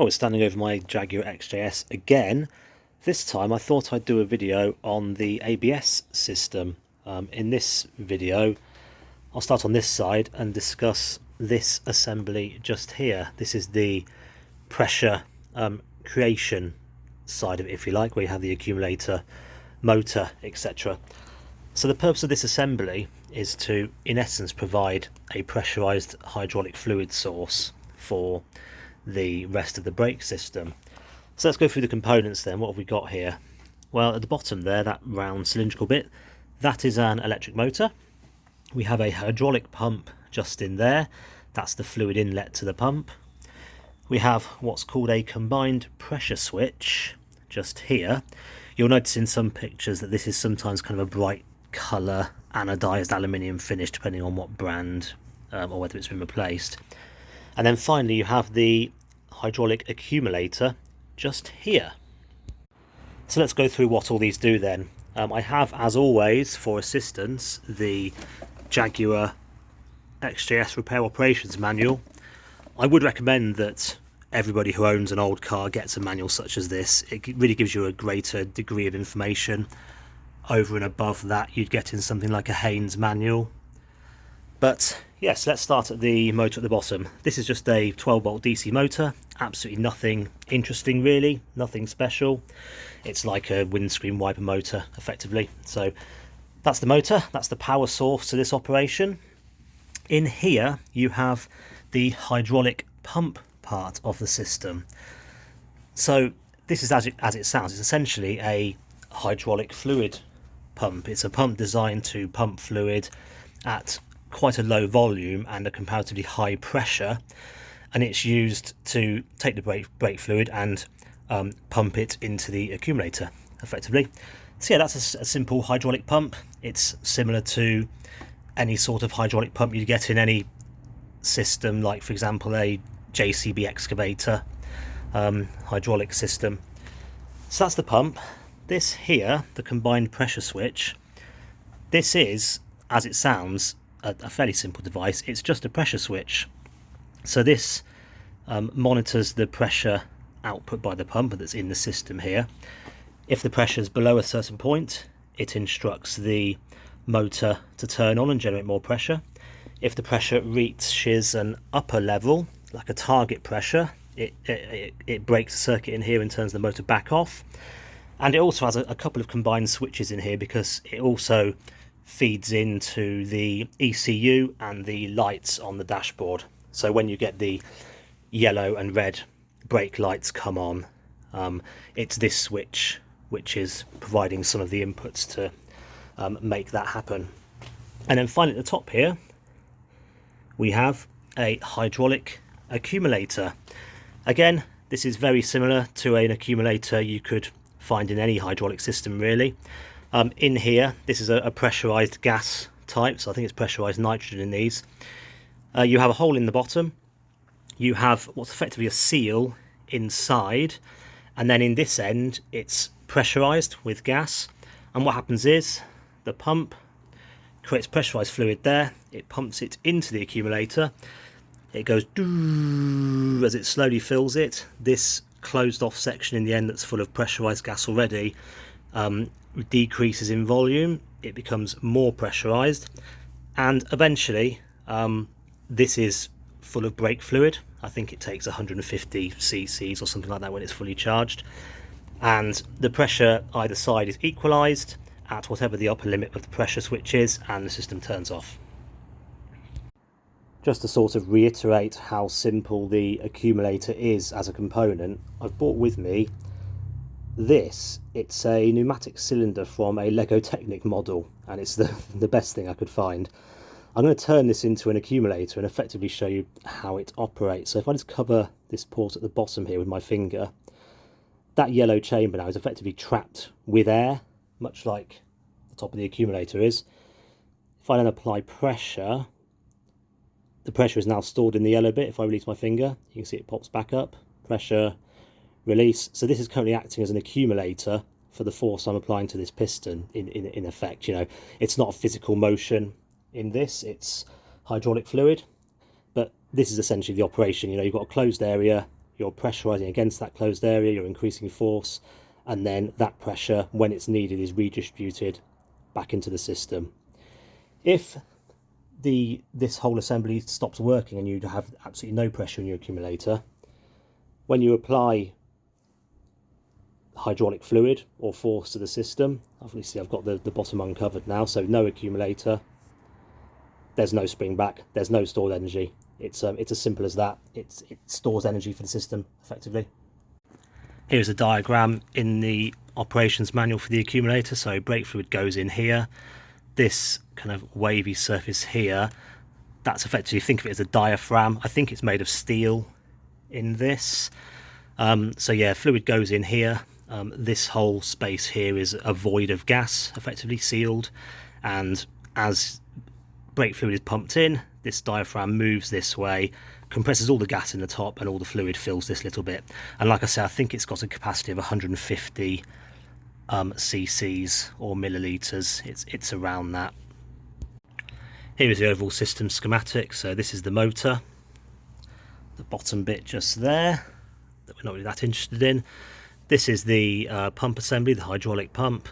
Well, we're standing over my Jaguar XJ-S again. This time I thought I'd do a video on the ABS system. In this video I'll start on this side and discuss this assembly just here. This is the pressure creation side of it, if you like, where you have the accumulator, motor, etc. So the purpose of this assembly is to, in essence, provide a pressurized hydraulic fluid source for the rest of the brake system. So let's go through the components then. What have we got here? Well, at the bottom there, that round cylindrical bit, that is an electric motor. We have a hydraulic pump just in there. That's the fluid inlet to the pump. We have what's called a combined pressure switch just here. You'll notice in some pictures that this is sometimes kind of a bright colour anodized aluminium finish, depending on what brand or whether it's been replaced. And then finally you have the hydraulic accumulator just here. So let's go through what all these do then. I have, as always, for assistance, the Jaguar XJ-S repair operations manual. I would recommend that everybody who owns an old car gets a manual such as this. It really gives you a greater degree of information. Over and above that, you'd get in something like a Haynes manual. But yes, let's start at the motor at the bottom. This is just a 12-volt DC motor. Absolutely nothing interesting really, nothing special. It's like a windscreen wiper motor, effectively. So that's the motor, that's the power source to this operation. In here, you have the hydraulic pump part of the system. So this is as it sounds. It's essentially a hydraulic fluid pump. It's a pump designed to pump fluid at quite a low volume and a comparatively high pressure, and it's used to take the brake fluid and pump it into the accumulator effectively. So yeah, that's a simple hydraulic pump. It's similar to any sort of hydraulic pump you'd get in any system, like for example a JCB excavator hydraulic system. So that's the pump. This here, the combined pressure switch, this is, as it sounds, a fairly simple device. It's just a pressure switch. So this monitors the pressure output by the pump that's in the system here. If the pressure is below a certain point, it instructs the motor to turn on and generate more pressure. If the pressure reaches an upper level, like a target pressure, it breaks the circuit in here and turns the motor back off. And it also has a couple of combined switches in here because it also feeds into the ECU and the lights on the dashboard. So when you get the yellow and red brake lights come on, it's this switch which is providing some of the inputs to make that happen. And then finally at the top here we have a hydraulic accumulator. Again, this is very similar to an accumulator you could find in any hydraulic system really. In here, this is a pressurized gas type, so I think it's pressurized nitrogen in these. You have a hole in the bottom, you have what's effectively a seal inside, and then in this end it's pressurized with gas. And what happens is the pump creates pressurized fluid there, it pumps it into the accumulator, it goes doo as it slowly fills it. This closed off section in the end that's full of pressurized gas already decreases in volume, it becomes more pressurized, and eventually this is full of brake fluid. I think it takes 150 cc's or something like that when it's fully charged, and the pressure either side is equalized at whatever the upper limit of the pressure switch is, and the system turns off. Just to sort of reiterate how simple the accumulator is as a component, I've brought with me this. It's a pneumatic cylinder from a Lego Technic model, and it's the best thing I could find. I'm going to turn this into an accumulator and effectively show you how it operates. So if I just cover this port at the bottom here with my finger, that yellow chamber now is effectively trapped with air, much like the top of the accumulator is. If I then apply pressure, the pressure is now stored in the yellow bit. If I release my finger, you can see it pops back up. Pressure, release. So this is currently acting as an accumulator for the force I'm applying to this piston in effect. You know, it's not a physical motion in this, it's hydraulic fluid, but this is essentially the operation. You know, you've got a closed area, you're pressurizing against that closed area, you're increasing force, and then that pressure, when it's needed, is redistributed back into the system. If this whole assembly stops working and you have absolutely no pressure in your accumulator, when you apply hydraulic fluid or force to the system, obviously I've got the bottom uncovered now, so no accumulator, there's no spring back, there's no stored energy. It's as simple as that. It stores energy for the system effectively. Here's a diagram in the operations manual for the accumulator. So brake fluid goes in here. This kind of wavy surface here, that's effectively, think of it as a diaphragm. I think it's made of steel in this. So yeah, fluid goes in here. This whole space here is a void of gas, effectively sealed, and as brake fluid is pumped in, this diaphragm moves this way, compresses all the gas in the top, and all the fluid fills this little bit. And like I say, I think it's got a capacity of 150 cc's or millilitres. It's around that. Here is the overall system schematic. So this is the motor, the bottom bit just there that we're not really that interested in. This is the pump assembly, the hydraulic pump.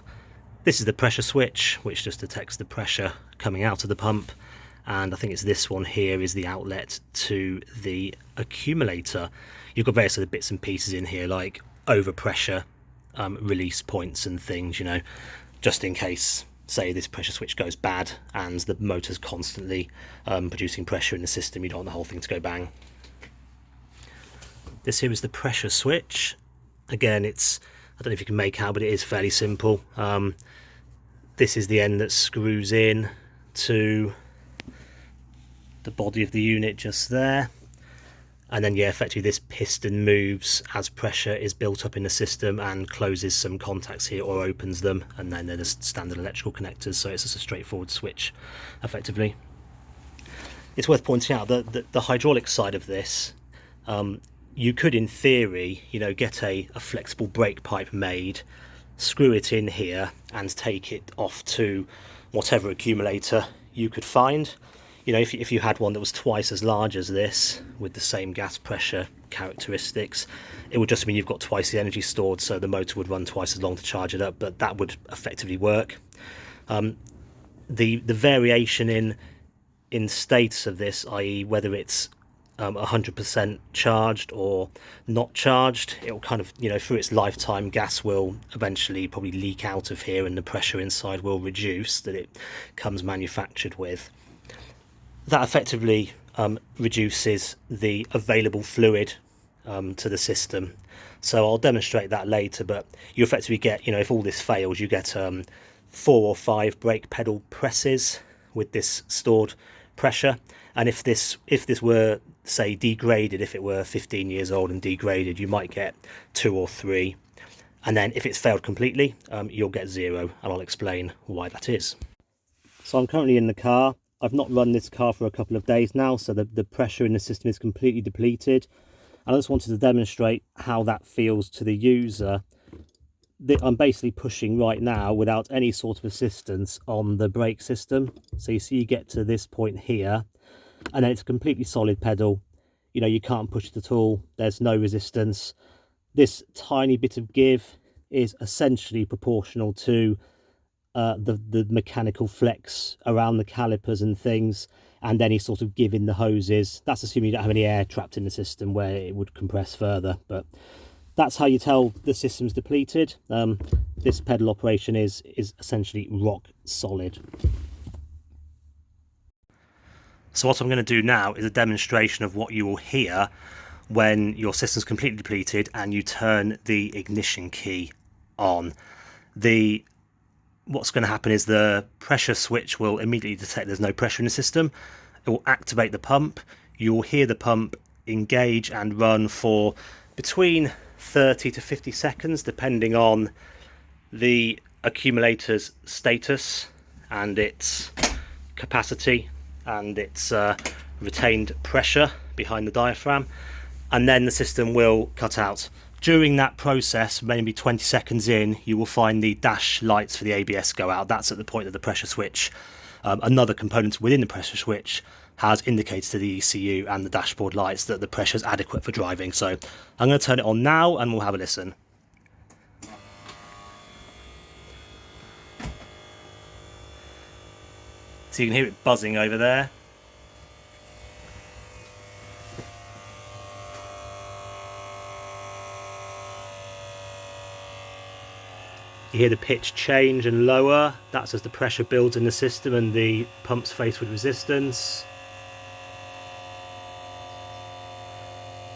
This is the pressure switch, which just detects the pressure coming out of the pump. And I think it's this one here is the outlet to the accumulator. You've got various other bits and pieces in here, like overpressure release points and things, you know, just in case, say, this pressure switch goes bad and the motor's constantly producing pressure in the system. You don't want the whole thing to go bang. This here is the pressure switch. Again, I don't know if you can make out, but it is fairly simple. This is the end that screws in to the body of the unit just there. And then, yeah, effectively this piston moves as pressure is built up in the system and closes some contacts here or opens them, and then they're just standard electrical connectors, so it's just a straightforward switch, effectively. It's worth pointing out that the hydraulic side of this, you could, in theory, you know, get a flexible brake pipe made, screw it in here, and take it off to whatever accumulator you could find. You know, if you had one that was twice as large as this, with the same gas pressure characteristics, it would just mean you've got twice the energy stored, so the motor would run twice as long to charge it up, but that would effectively work. The variation in status of this, i.e. whether it's 100% charged or not charged, it will kind of, you know, through its lifetime, gas will eventually probably leak out of here and the pressure inside will reduce that it comes manufactured with. That effectively reduces the available fluid to the system. So I'll demonstrate that later, but you effectively get, you know, if all this fails, you get 4 or 5 brake pedal presses with this stored pressure. And if this were, say, degraded, if it were 15 years old and degraded, you might get 2 or 3. And then if it's failed completely, you'll get 0, and I'll explain why that is. So I'm currently in the car. I've not run this car for a couple of days now, so the pressure in the system is completely depleted. And I just wanted to demonstrate how that feels to the user. I'm basically pushing right now without any sort of assistance on the brake system. So you see you get to this point here, and then it's a completely solid pedal. You know, you can't push it at all. There's no resistance. This tiny bit of give is essentially proportional to the mechanical flex around the calipers and things, and any sort of give in the hoses. That's assuming you don't have any air trapped in the system where it would compress further, but that's how you tell the system's depleted. This pedal operation is essentially rock solid. So what I'm going to do now is a demonstration of what you will hear when your system's completely depleted and you turn the ignition key on. What's going to happen is the pressure switch will immediately detect there's no pressure in the system. It will activate the pump. You'll hear the pump engage and run for between 30 to 50 seconds, depending on the accumulator's status and its capacity and its retained pressure behind the diaphragm, and then the system will cut out. During that process, maybe 20 seconds in, you will find the dash lights for the ABS go out. That's at the point of the pressure switch. Another component within the pressure switch has indicated to the ECU and the dashboard lights that the pressure is adequate for driving. So I'm going to turn it on now and we'll have a listen. So you can hear it buzzing over there. You hear the pitch change and lower. That's as the pressure builds in the system and the pump's faced with resistance.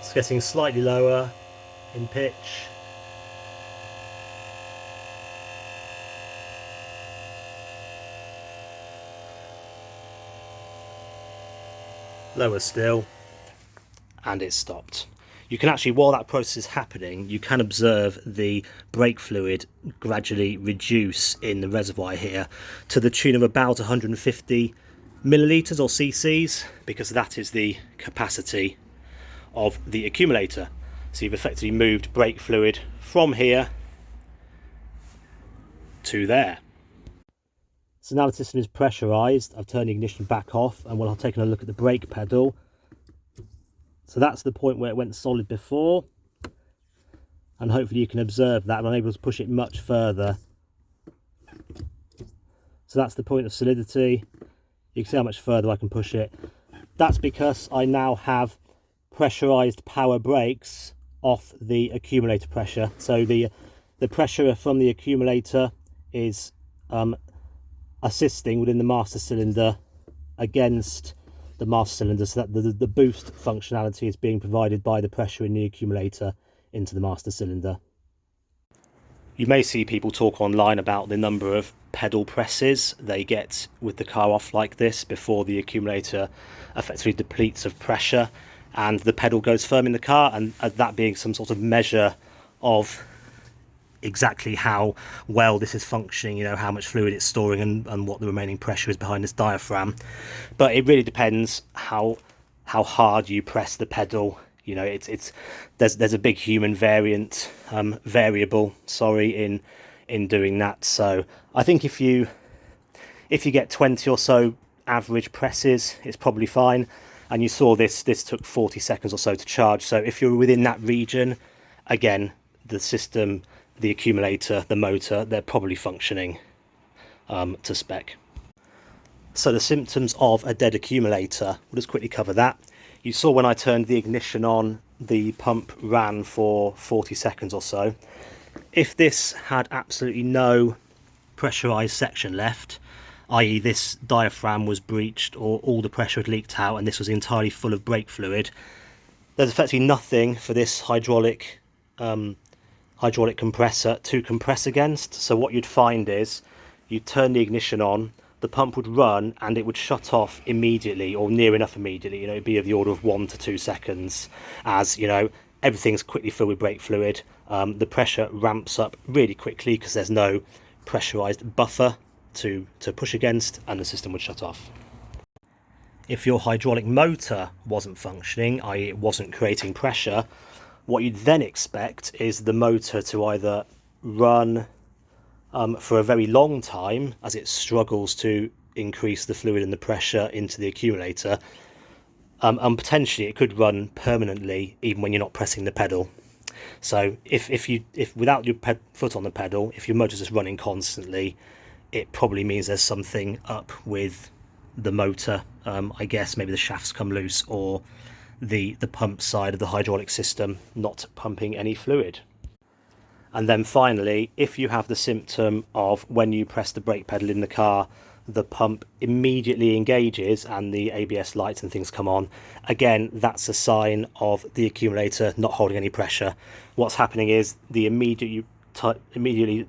It's getting slightly lower in pitch. Lower still, and it's stopped. You can actually, while that process is happening, you can observe the brake fluid gradually reduce in the reservoir here to the tune of about 150 millilitres or cc's, because that is the capacity of the accumulator. So you've effectively moved brake fluid from here to there. So now the system is pressurised. I've turned the ignition back off and we'll take a look at the brake pedal. So that's the point where it went solid before, and hopefully you can observe that I'm able to push it much further. So that's the point of solidity. You can see how much further I can push it. That's because I now have pressurised power brakes off the accumulator pressure. So the pressure from the accumulator is assisting within the master cylinder against the master cylinder, so that the boost functionality is being provided by the pressure in the accumulator into the master cylinder. You may see people talk online about the number of pedal presses they get with the car off like this before the accumulator effectively depletes of pressure and the pedal goes firm in the car, and that being some sort of measure of exactly how well this is functioning, you know, how much fluid it's storing and what the remaining pressure is behind this diaphragm. But it really depends how hard you press the pedal. You know, there's a big human variable in doing that. So I think if you get 20 or so average presses, it's probably fine. And you saw this took 40 seconds or so to charge. So if you're within that region, again, the system, the accumulator, the motor, they're probably functioning to spec. So the symptoms of a dead accumulator, we'll just quickly cover that. You saw when I turned the ignition on, the pump ran for 40 seconds or so. If this had absolutely no pressurised section left, i.e. this diaphragm was breached or all the pressure had leaked out and this was entirely full of brake fluid, there's effectively nothing for this hydraulic compressor to compress against. So what you'd find is you'd turn the ignition on, the pump would run and it would shut off immediately or near enough immediately. You know, it'd be of the order of 1 to 2 seconds, as you know, everything's quickly filled with brake fluid. The pressure ramps up really quickly because there's no pressurized buffer to push against, and the system would shut off. If your hydraulic motor wasn't functioning, i.e. it wasn't creating pressure, what you'd then expect is the motor to either run for a very long time as it struggles to increase the fluid and the pressure into the accumulator, and potentially it could run permanently even when you're not pressing the pedal. So if without your foot on the pedal, if your motor's just running constantly, it probably means there's something up with the motor. I guess maybe the shafts come loose, or the pump side of the hydraulic system not pumping any fluid. And then finally, if you have the symptom of when you press the brake pedal in the car, the pump immediately engages and the ABS lights and things come on, again, that's a sign of the accumulator not holding any pressure. What's happening is the immediately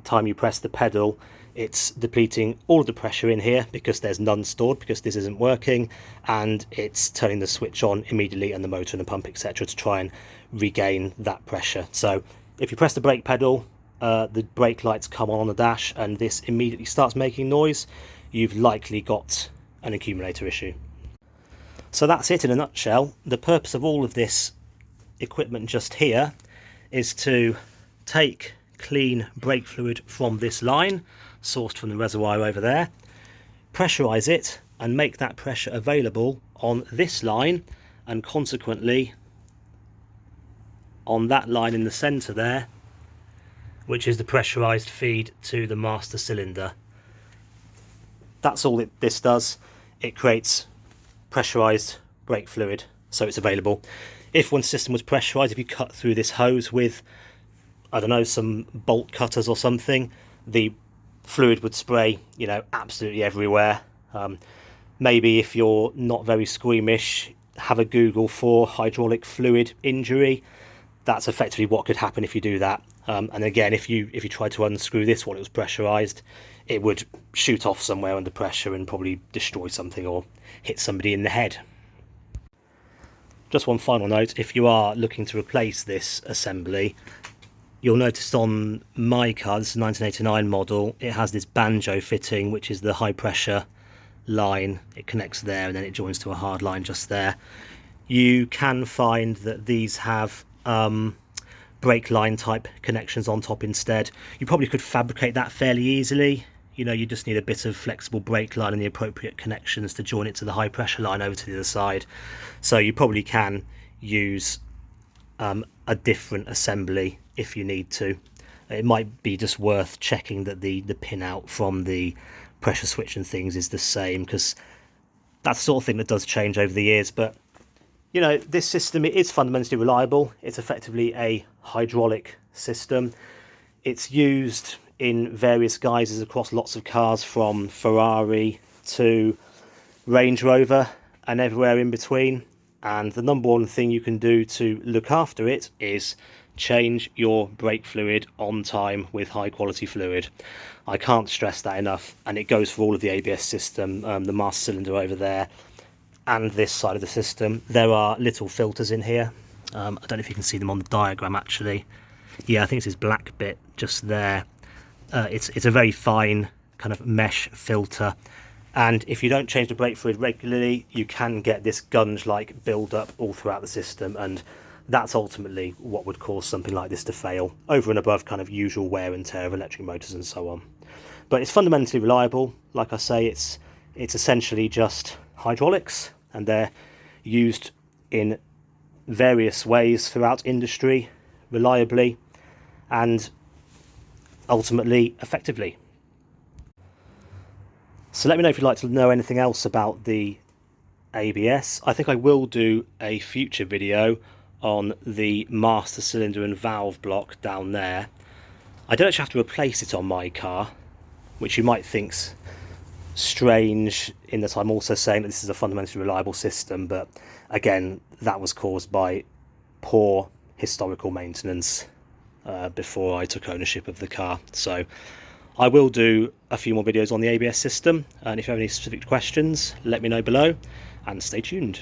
time you press the pedal, it's depleting all of the pressure in here because there's none stored, because this isn't working, and it's turning the switch on immediately and the motor and the pump, etc., to try and regain that pressure. So if you press the brake pedal, the brake lights come on the dash and this immediately starts making noise, you've likely got an accumulator issue. So that's it in a nutshell. The purpose of all of this equipment just here is to take clean brake fluid from this line, sourced from the reservoir over there, pressurize it and make that pressure available on this line, and consequently on that line in the centre there, which is the pressurised feed to the master cylinder. That's all this does. It creates pressurised brake fluid, so it's available. If one system was pressurised, if you cut through this hose with, I don't know, some bolt cutters or something, the fluid would spray, you know, absolutely everywhere. Maybe if you're not very squeamish, have a Google for hydraulic fluid injury. That's effectively what could happen if you do that. And again, if you tried to unscrew this while it was pressurised, it would shoot off somewhere under pressure and probably destroy something or hit somebody in the head. Just one final note, if you are looking to replace this assembly, you'll notice on my car, this is a 1989 model, it has this banjo fitting, which is the high pressure line. It connects there and then it joins to a hard line just there. You can find that these have brake line type connections on top instead. You probably could fabricate that fairly easily. You know, you just need a bit of flexible brake line and the appropriate connections to join it to the high pressure line over to the other side. So you probably can use a different assembly if you need to. It might be just worth checking that the pin out from the pressure switch and things is the same, because that's the sort of thing that does change over the years. But you know, this system, it is fundamentally reliable. It's effectively a hydraulic system. It's used in various guises across lots of cars, from Ferrari to Range Rover and everywhere in between. And the number one thing you can do to look after it is change your brake fluid on time with high quality fluid. I can't stress that enough, and it goes for all of the ABS system, the master cylinder over there and this side of the system. There are little filters in here. I don't know if you can see them on the diagram actually. Yeah, I think it's this black bit just there. It's a very fine kind of mesh filter, and if you don't change the brake fluid regularly, you can get this gunge-like build-up all throughout the system, and that's ultimately what would cause something like this to fail, over and above kind of usual wear and tear of electric motors and so on. But it's fundamentally reliable. Like I say, it's essentially just hydraulics, and they're used in various ways throughout industry, reliably and ultimately effectively. So let me know if you'd like to know anything else about the ABS. I think I will do a future video on the master cylinder and valve block down there. I don't actually have to replace it on my car, which you might think's strange, in that I'm also saying that this is a fundamentally reliable system, but again, that was caused by poor historical maintenance before I took ownership of the car. So I will do a few more videos on the ABS system, and if you have any specific questions, let me know below, and stay tuned.